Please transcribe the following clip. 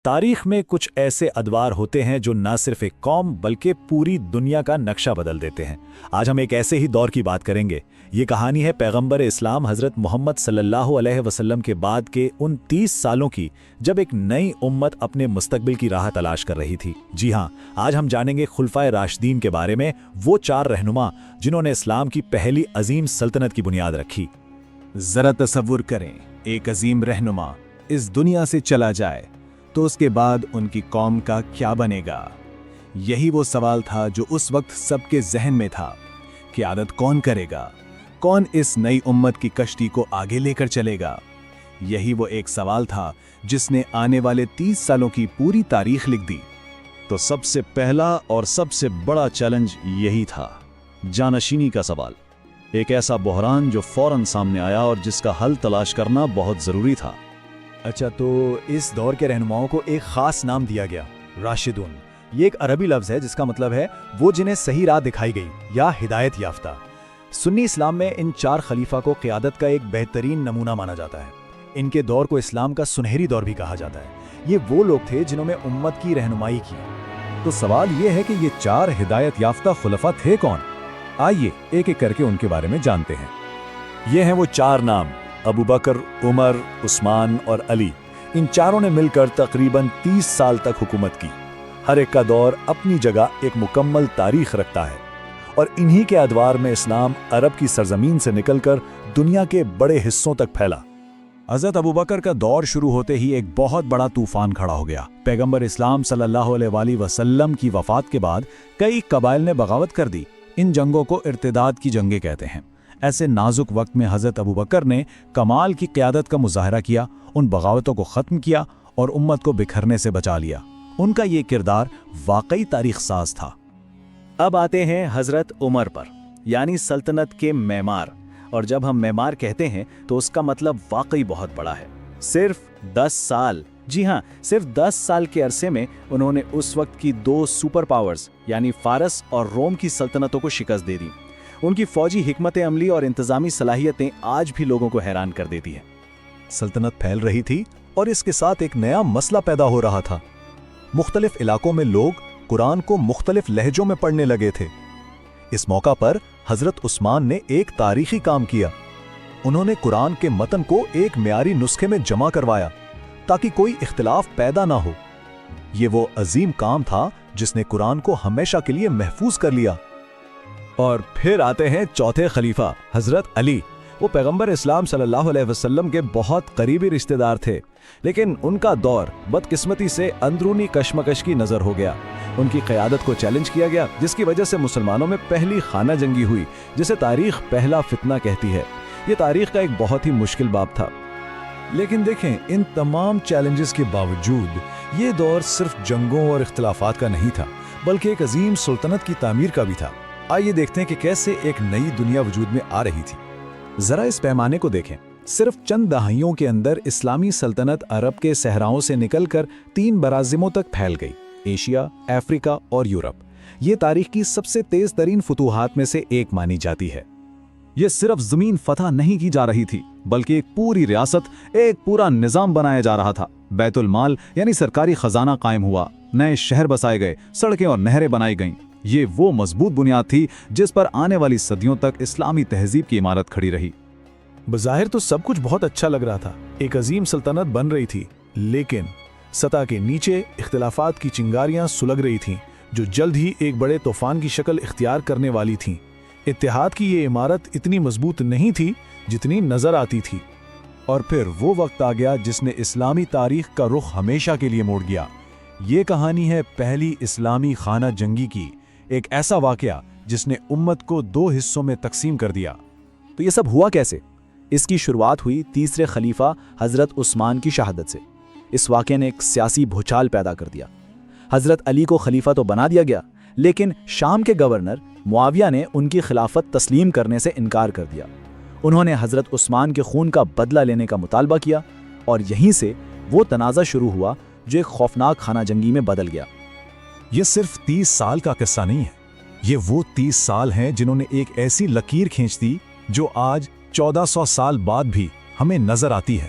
تاریخ میں کچھ ایسے ادوار ہوتے ہیں جو نہ صرف ایک قوم بلکہ پوری دنیا کا نقشہ بدل دیتے ہیں۔ آج ہم ایک ایسے ہی دور کی بات کریں گے۔ یہ کہانی ہے پیغمبر اسلام حضرت محمد صلی اللہ علیہ وسلم کے بعد کے ان 30 سالوں کی، جب ایک نئی امت اپنے مستقبل کی راہ تلاش کر رہی تھی۔ جی ہاں، آج ہم جانیں گے خلفائے راشدین کے بارے میں، وہ 4 رہنما جنہوں نے اسلام کی پہلی عظیم سلطنت کی بنیاد رکھی۔ ذرا تصور کریں، ایک عظیم رہنما اس دنیا سے چلا جائے تو اس کے بعد ان کی قوم کا کیا بنے گا؟ یہی وہ سوال تھا جو اس وقت سب کے ذہن میں تھا۔ قیادت کون کرے گا؟ کون اس نئی امت کی کشتی کو آگے لے کر چلے گا؟ یہی وہ ایک سوال تھا جس نے آنے والے 30 سالوں کی پوری تاریخ لکھ دی۔ تو سب سے پہلا اور سب سے بڑا چیلنج یہی تھا، جانشینی کا سوال۔ ایک ایسا بحران جو فوراً سامنے آیا اور جس کا حل تلاش کرنا بہت ضروری تھا۔ اچھا، تو اس دور کے رہنماؤں کو ایک خاص نام دیا گیا، راشدون۔ یہ ایک عربی لفظ ہے جس کا مطلب ہے وہ جنہیں صحیح راہ دکھائی گئی یا ہدایت یافتہ۔ سنی اسلام میں ان 4 خلیفہ کو قیادت کا ایک بہترین نمونہ مانا جاتا ہے۔ ان کے دور کو اسلام کا سنہری دور بھی کہا جاتا ہے۔ یہ وہ لوگ تھے جنہوں نے امت کی رہنمائی کی۔ تو سوال یہ ہے کہ یہ 4 ہدایت یافتہ خلفاء تھے کون؟ آئیے ایک ایک کر کے ان کے بارے میں جانتے ہیں۔ یہ ہیں وہ 4 نام: ابو بکر، عمر، عثمان اور علی۔ ان چاروں نے مل کر تقریباً 30 سال تک حکومت کی۔ ہر ایک کا دور اپنی جگہ ایک مکمل تاریخ رکھتا ہے، اور انہی کے ادوار میں اسلام عرب کی سرزمین سے نکل کر دنیا کے بڑے حصوں تک پھیلا۔ حضرت ابو بکر کا دور شروع ہوتے ہی ایک بہت بڑا طوفان کھڑا ہو گیا۔ پیغمبر اسلام صلی اللہ علیہ وآلہ وسلم کی وفات کے بعد کئی قبائل نے بغاوت کر دی۔ ان جنگوں کو ارتداد کی جنگیں کہتے ہیں۔ ایسے نازک وقت میں حضرت ابو بکر نے کمال کی قیادت کا مظاہرہ کیا، ان بغاوتوں کو ختم کیا اور امت کو بکھرنے سے بچا لیا۔ ان کا یہ کردار واقعی تاریخ ساز تھا۔ اب آتے ہیں حضرت عمر پر، یعنی سلطنت کے معمار۔ اور جب ہم معمار کہتے ہیں تو اس کا مطلب واقعی بہت بڑا ہے۔ صرف 10 سال، جی ہاں، صرف 10 سال کے عرصے میں انہوں نے اس وقت کی 2 سپر پاورز یعنی فارس اور روم کی سلطنتوں کو شکست دے دی۔ ان کی فوجی حکمت عملی اور انتظامی صلاحیتیں آج بھی لوگوں کو حیران کر دیتی ہیں۔ سلطنت پھیل رہی تھی اور اس کے ساتھ ایک نیا مسئلہ پیدا ہو رہا تھا۔ مختلف علاقوں میں لوگ قرآن کو مختلف لہجوں میں پڑھنے لگے تھے۔ اس موقع پر حضرت عثمان نے ایک تاریخی کام کیا۔ انہوں نے قرآن کے متن کو ایک معیاری نسخے میں جمع کروایا تاکہ کوئی اختلاف پیدا نہ ہو۔ یہ وہ عظیم کام تھا جس نے قرآن کو ہمیشہ کے لیے محفوظ کر لیا۔ اور پھر آتے ہیں چوتھے خلیفہ حضرت علی۔ وہ پیغمبر اسلام صلی اللہ علیہ وسلم کے بہت قریبی رشتہ دار تھے، لیکن ان کا دور بدقسمتی سے اندرونی کشمکش کی نظر ہو گیا۔ ان کی قیادت کو چیلنج کیا گیا، جس کی وجہ سے مسلمانوں میں پہلی خانہ جنگی ہوئی، جسے تاریخ پہلا فتنہ کہتی ہے۔ یہ تاریخ کا ایک بہت ہی مشکل باب تھا۔ لیکن دیکھیں، ان تمام چیلنجز کے باوجود یہ دور صرف جنگوں اور اختلافات کا نہیں تھا، بلکہ ایک عظیم سلطنت کی تعمیر کا بھی تھا۔ آئیے دیکھتے ہیں کہ کیسے ایک نئی دنیا وجود میں آ رہی تھی۔ ذرا اس پیمانے کو دیکھیں۔ صرف چند دہائیوں کے اندر اسلامی سلطنت عرب کے صحراؤں سے نکل کر 3 براعظموں تک پھیل گئی: ایشیا، افریقہ اور یورپ۔ یہ تاریخ کی سب سے تیز ترین فتوحات میں سے ایک مانی جاتی ہے۔ یہ صرف زمین فتح نہیں کی جا رہی تھی، بلکہ ایک پوری ریاست، ایک پورا نظام بنایا جا رہا تھا۔ بیت المال یعنی سرکاری خزانہ قائم ہوا، نئے شہر بسائے گئے، سڑکیں اور نہریں بنائی گئیں۔ یہ وہ مضبوط بنیاد تھی جس پر آنے والی صدیوں تک اسلامی تہذیب کی عمارت کھڑی رہی۔ بظاہر تو سب کچھ بہت اچھا لگ رہا تھا، ایک عظیم سلطنت بن رہی تھی، لیکن سطح کے نیچے اختلافات کی چنگاریاں سلگ رہی تھیں جو جلد ہی ایک بڑے طوفان کی شکل اختیار کرنے والی تھیں۔ اتحاد کی یہ عمارت اتنی مضبوط نہیں تھی جتنی نظر آتی تھی۔ اور پھر وہ وقت آ گیا جس نے اسلامی تاریخ کا رخ ہمیشہ کے لیے موڑ گیا۔ یہ کہانی ہے پہلی اسلامی خانہ جنگی کی، ایک ایسا واقعہ جس نے امت کو 2 حصوں میں تقسیم کر دیا۔ تو یہ سب ہوا کیسے؟ اس کی شروعات ہوئی تیسرے خلیفہ حضرت عثمان کی شہادت سے۔ اس واقعے نے ایک سیاسی بھوچال پیدا کر دیا۔ حضرت علی کو خلیفہ تو بنا دیا گیا، لیکن شام کے گورنر معاویہ نے ان کی خلافت تسلیم کرنے سے انکار کر دیا۔ انہوں نے حضرت عثمان کے خون کا بدلہ لینے کا مطالبہ کیا، اور یہیں سے وہ تنازع شروع ہوا جو ایک خوفناک خانہ جنگی میں بدل گیا۔ یہ صرف 30 سال کا قصہ نہیں ہے، یہ وہ 30 سال ہیں جنہوں نے ایک ایسی لکیر کھینچ دی جو آج 1400 سال بعد بھی ہمیں نظر آتی ہے۔